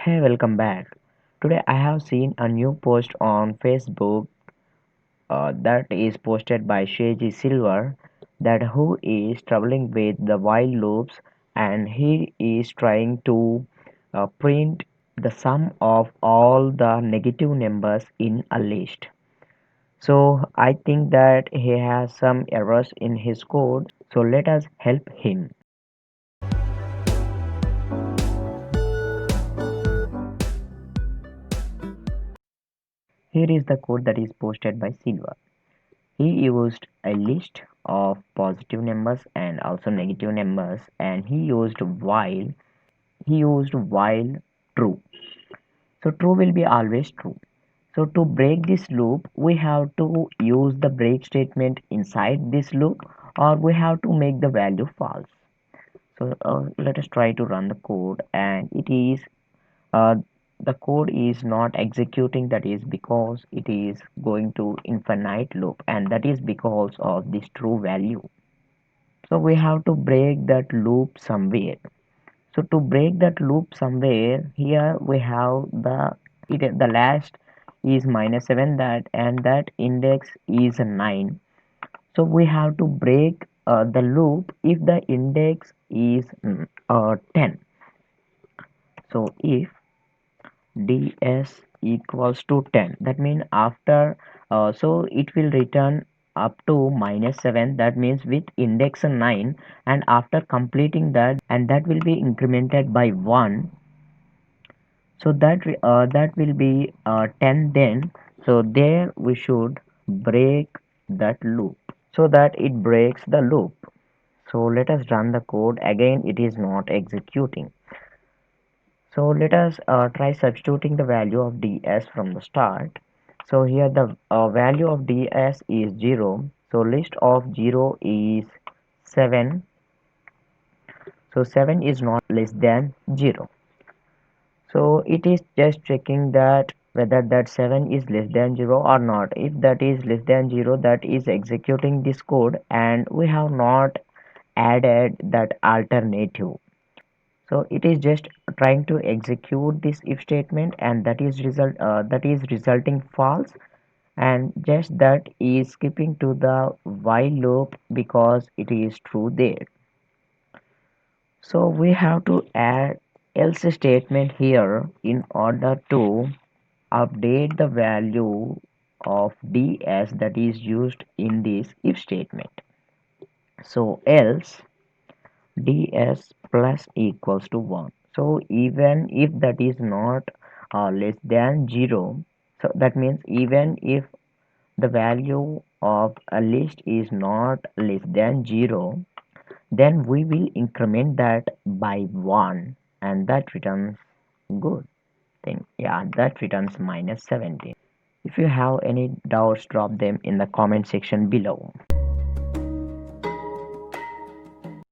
Hey, welcome back. Today I have seen a new post on Facebook that is posted by Shaji Silver that who is traveling with the while loops and he is trying to print the sum of all the negative numbers in a list. So I think that he has some errors in his code. So let us help him. Here is the code that is posted by Silver. He used a list of positive numbers and also negative numbers, and he used while true. So true will be always true. So to break this loop, we have to use the break statement inside this loop, or we have to make the value false. So let us try to run the code, and uh, the code is not executing. That is because it is going to infinite loop, and that is because of this true value. So we have to break that loop somewhere. So to break that loop somewhere, here we have the last is -7, that and that index is 9. So we have to break the loop if the index is 10. So if ds equals to 10, that means after so it will return up to -7, that means with index 9, and after completing that, and that will be incremented by 1, so that will be 10 then. So there we should break that loop so that it breaks the loop. So let us run the code again. It is not executing. So let us try substituting the value of ds from the start. So here the value of ds is 0. So list of 0 is 7. So 7 is not less than 0. So it is just checking that whether that 7 is less than 0 or not. If that is less than 0, that is executing this code, and we have not added that alternative. So it is just trying to execute this if statement, and that is resulting false, and just that is skipping to the while loop because it is true there. So we have to add else statement here in order to update the value of ds that is used in this if statement. So else ds plus equals to 1. So even if that is not less than 0, so that means even if the value of a list is not less than 0, then we will increment that by 1, and that returns good thing. Yeah, that returns -17. If you have any doubts, drop them in the comment section below.